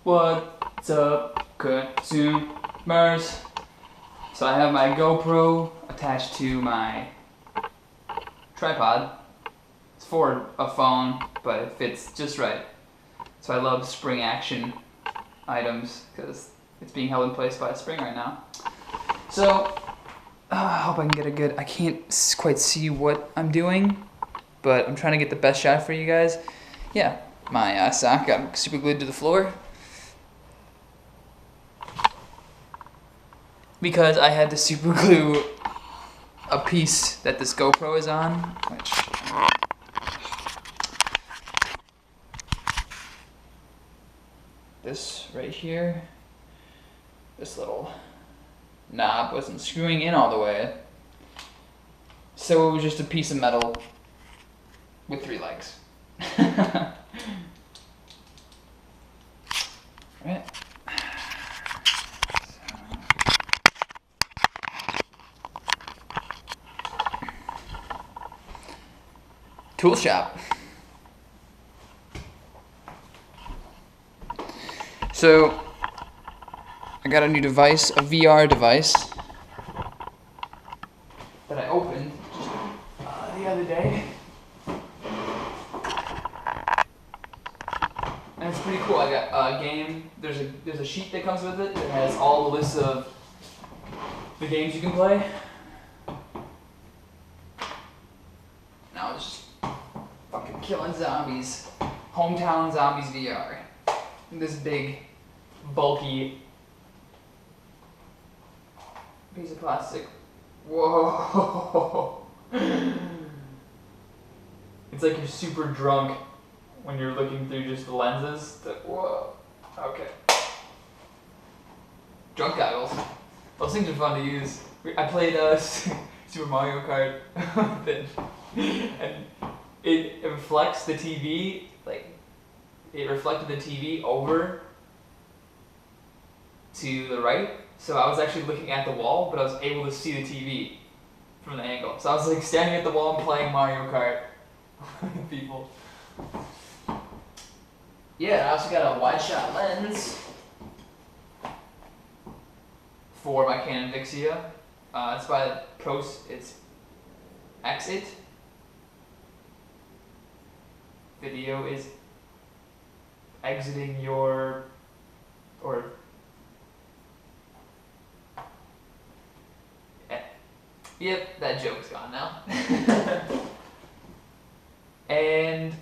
What's up, consumers? So I have my GoPro attached to my tripod. It's for a phone, but it fits just right. So I love spring action items because it's being held in place by a spring right now. So I hope I can get a good, I can't quite see what I'm doing, but I'm trying to get the best shot for you guys. Yeah, my sock got super glued to the floor because I had to super glue a piece that this GoPro is on, which this right here, this little knob wasn't screwing in all the way, so it was just a piece of metal with 3 legs. Right. Tool shop. So I got a new device, a VR device that I opened the other day, and it's pretty cool. I got a game. There's a sheet that comes with it that has all the lists of the games you can play. Now it's just fucking killing zombies. Hometown Zombies VR. This big, bulky piece of plastic. Whoa! It's like you're super drunk when you're looking through just the lenses. Whoa. Okay. Drunk goggles. Those things are fun to use. I played Super Mario Kart with it, and it reflects the TV, like, it reflected the TV over to the right, so I was actually looking at the wall, but I was able to see the TV from the angle. So I was like standing at the wall and playing Mario Kart with people. Yeah, I also got a wide shot lens for my Canon Vixia. It's by it's Exit. Video is exiting your, or yep, that joke's gone now. And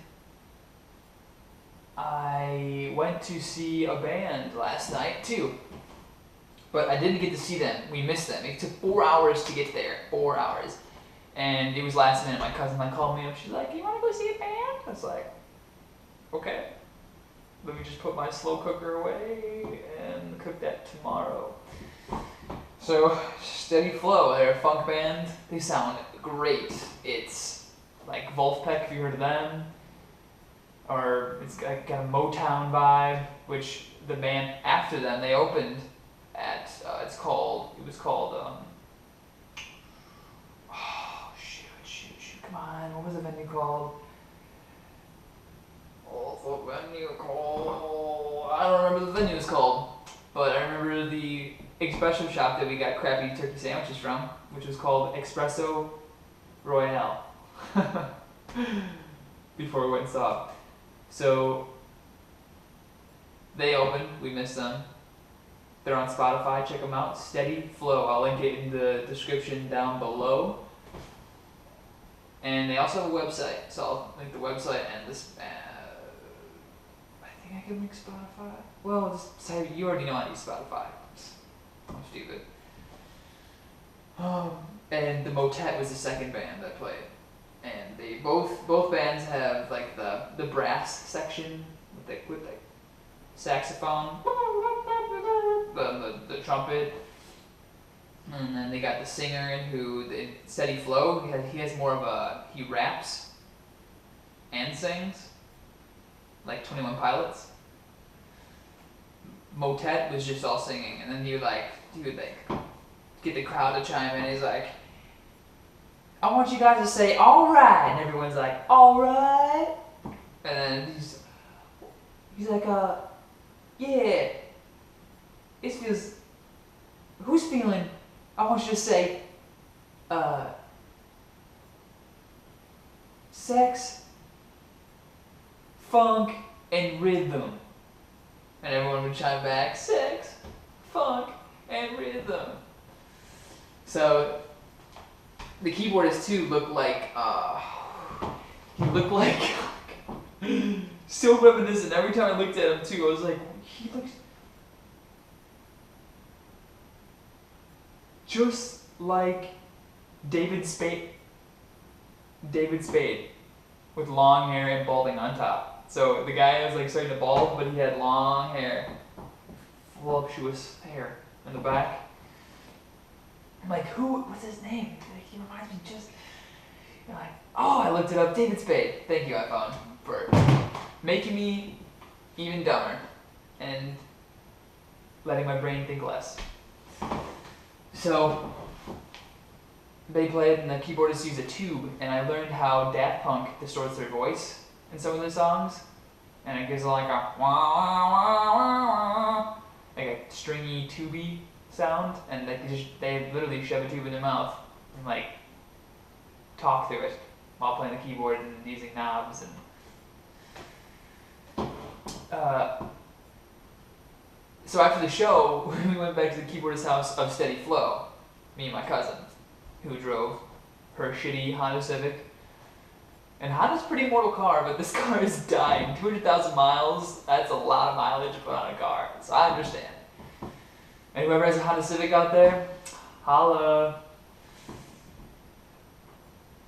I went to see a band last night too, but I didn't get to see them. We missed them. It took 4 hours to get there, 4 hours. And it was last minute. My cousin called me up. She's like, "You want to go see a band?" I was like, "Okay. Let me just put my slow cooker away and cook that tomorrow." So, Steady Flow, they're a funk band. They sound great. It's like Wolfpack, if you heard of them. Or it's got a Motown vibe, which the band after them, they opened at, it was called, come on, what was the venue called? I don't remember the venue was called, but I remember the espresso shop that we got crappy turkey sandwiches from, which was called Espresso Royale. Before we went soft. So they opened, we missed them. They're on Spotify, check them out. Steady Flow, I'll link it in the description down below. And they also have a website, so I'll link the website and this. I think I can link Spotify. Well, just you already know I use Spotify. I'm stupid. And the Motet was the second band I played, and they both bands have like the brass section with the saxophone, the trumpet. And then they got the singer who, Steady Flow, he has more of he raps and sings, like 21 Pilots. Motet was just all singing, and then he would get the crowd to chime in. He's like, "I want you guys to say alright," and everyone's like, "Alright," and then he's like, Yeah. This feels. Who's feeling? I want you to say, sex, funk, and rhythm. And everyone would chime back, sex, funk, and rhythm. So the keyboardist too looked like he looked like so reminiscent. Every time I looked at him too, I was like, he looks just like David Spade. David Spade with long hair and balding on top. So the guy was like starting to bald, but he had long hair, voluptuous hair in the back. I'm like, what's his name? Like, he reminds me just. You're like, oh, I looked it up. David Spade. Thank you, iPhone, for making me even dumber and letting my brain think less. So they played, and the keyboardists used a tube, and I learned how Daft Punk distorts their voice in some of their songs, and it gives like a wah wah wah wah wah, like a stringy tubey sound, and they literally shove a tube in their mouth and like talk through it while playing the keyboard and using knobs and so after the show we went back to the keyboardist's house of Steady Flow, me and my cousin, who drove her shitty Honda Civic. And Honda's a pretty mortal car, but this car is dying. 200,000 miles, that's a lot of mileage to put on a car, so I understand. And whoever has a Honda Civic out there, holla.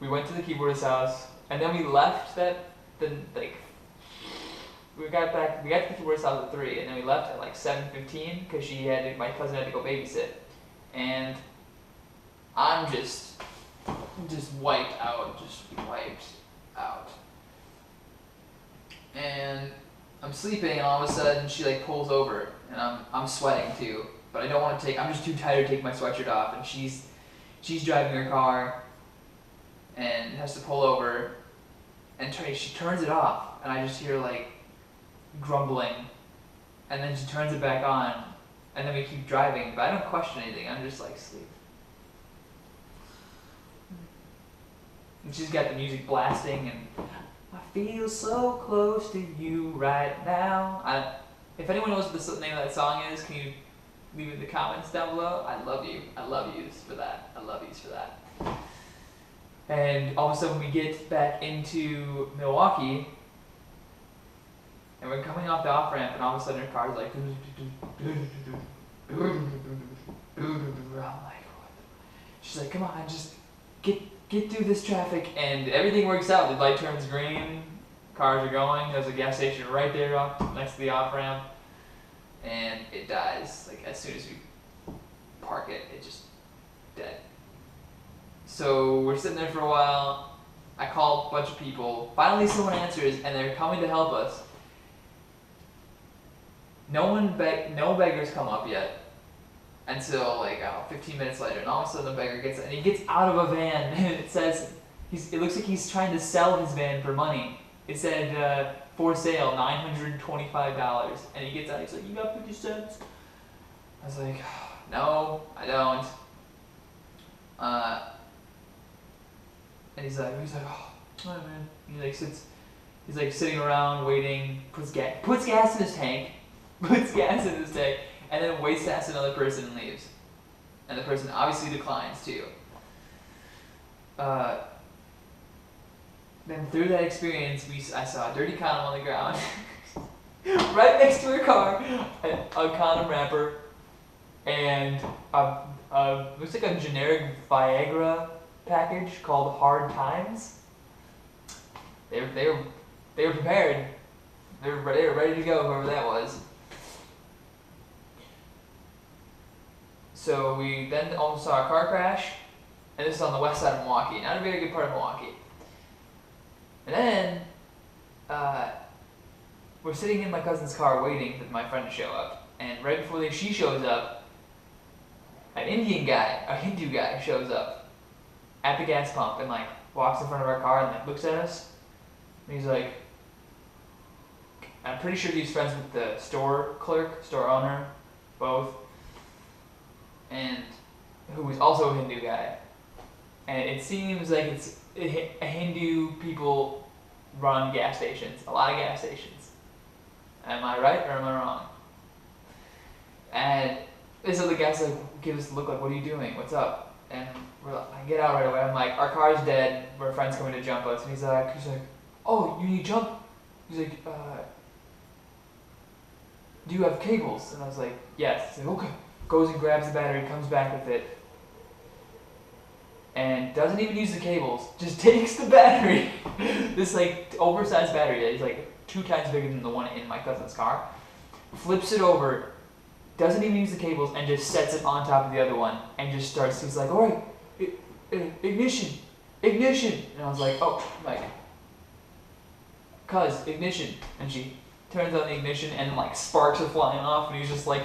We went to the keyboardist's house, and then we left we got to the keyboardist's house at 3, and then we left at like 7:15 because my cousin had to go babysit. And I'm just wiped out, And I'm sleeping, and all of a sudden she like pulls over, and I'm sweating too, but I don't want to I'm just too tired to take my sweatshirt off, and she's driving her car, and has to pull over, and she turns it off, and I just hear like grumbling, and then she turns it back on, and then we keep driving, but I don't question anything, I'm just like sleep. And she's got the music blasting, and I feel so close to you right now. If anyone knows what the name of that song is, can you leave it in the comments down below? I love you. I love yous for that. I love yous for that. And all of a sudden we get back into Milwaukee, and we're coming off the off-ramp, and all of a sudden her car's like I'm like, what? She's like, come on, just get through this traffic, and everything works out. The light turns green, cars are going, there's a gas station right there next to the off-ramp, and it dies. Like, as soon as we park it, it just dead. So we're sitting there for a while, I call a bunch of people, finally someone answers, and they're coming to help us. No beggars come up yet. Until like 15 minutes later, and all of a sudden the beggar gets out of a van, and it says it looks like he's trying to sell his van for money. It said for sale $925, and he gets out. He's like, "You got 50 cents?" I was like, "No, I don't." And he's like, "Oh, man." He like sits. He's like sitting around waiting. Puts gas in his tank. And then waits to ask another person and leaves. And the person obviously declines too. Then through that experience, I saw a dirty condom on the ground. Right next to her car, a condom wrapper, and looks like a generic Viagra package called Hard Times. They were prepared. They were ready to go, whoever that was. So we then almost saw a car crash, and this is on the west side of Milwaukee, not a very good part of Milwaukee. And then we're sitting in my cousin's car waiting for my friend to show up, and right before she shows up, a Hindu guy shows up at the gas pump and like walks in front of our car and like looks at us, and he's like, I'm pretty sure he's friends with the store clerk, store owner, both, and who was also a Hindu guy. And it seems like it's a Hindu people run gas stations, a lot of gas stations. Am I right or am I wrong? And this other guy's like, gives us a look like, what are you doing? What's up? And I get out right away. I'm like, our car's dead. Our friend's coming to jump us. And he's like, oh, you need jump? He's like, do you have cables? And I was like, yes. He's like, okay. Goes and grabs the battery, comes back with it, and doesn't even use the cables. Just takes the battery, this like oversized battery that is like 2 times bigger than the one in my cousin's car, flips it over, doesn't even use the cables, and just sets it on top of the other one, and just starts. He's like, all right, ignition, ignition. And I was like, oh, like, cuz, ignition. And she turns on the ignition, and like sparks are flying off, and he's just like,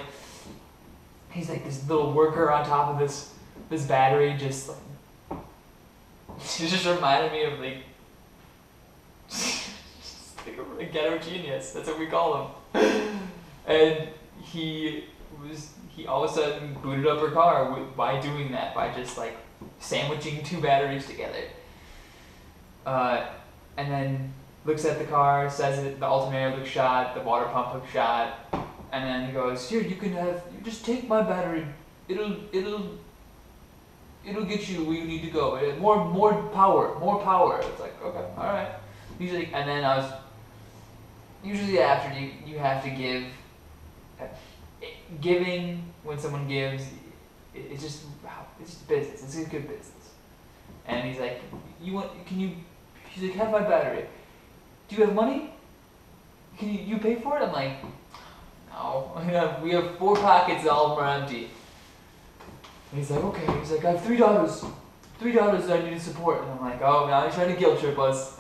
he's like this little worker on top of this battery, just like, she just reminded me of like, a ghetto genius. That's what we call him. And he all of a sudden booted up her car by doing that, by just like sandwiching 2 batteries together. And then looks at the car, says that the alternator looks shot, the water pump looks shot, and then he goes, here, you just take my battery. It'll get you where you need to go. More power. It's like, okay, all right. Usually, and then usually after you have to give. Giving, when someone gives, it's just business. It's a good business. And he's like, he's like, have my battery. Do you have money? Can you pay for it? I'm like, no. We have 4 pockets, all of them are empty. And he's like, okay. He's like, I have $3. $3 that I need to support. And I'm like, oh, now he's trying to guilt trip us.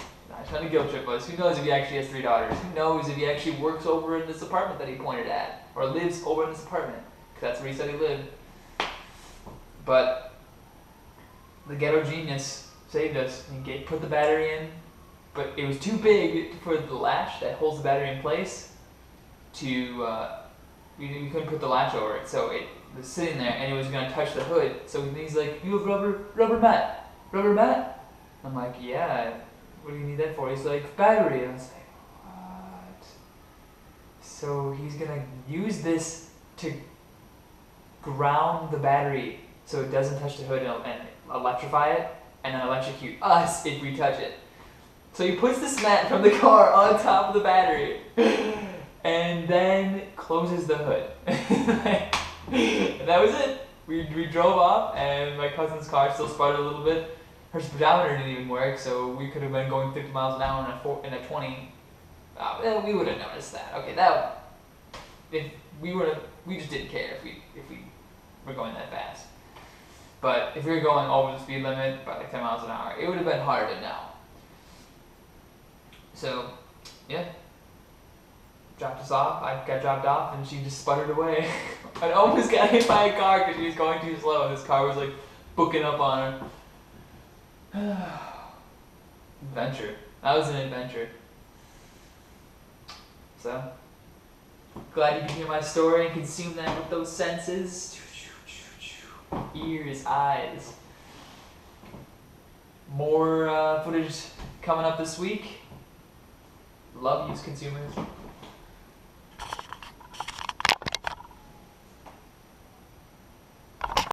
Who knows if he actually has $3? Who knows if he actually works over in this apartment that he pointed at, or lives over in this apartment, because that's where he said he lived. But the ghetto genius saved us. He put the battery in, but it was too big for the latch that holds the battery in place. You couldn't put the latch over it, so it was sitting there, and it was going to touch the hood. So he's like, you have rubber mat? I'm like, yeah. What do you need that for? He's like, battery. And I was like, what? So he's going to use this to ground the battery so it doesn't touch the hood and electrify it, and then electrocute us if we touch it. So he puts this mat from the car on top of the battery and then closes the hood. And that was it. We drove off, and my cousin's car still sputtered a little bit. Her speedometer didn't even work, so we could have been going 50 miles an hour in a 20. We would have noticed that. Okay, we just didn't care if we were going that fast. But if we were going over the speed limit by like 10 miles an hour, it would have been hard to know. So, yeah. Dropped us off. I got dropped off, and she just sputtered away. I almost got hit by a car because she was going too slow. This car was like booking up on her. Adventure. That was an adventure. So, glad you could hear my story and consume that with those senses. Ears, eyes. More footage coming up this week. Love you, consumers.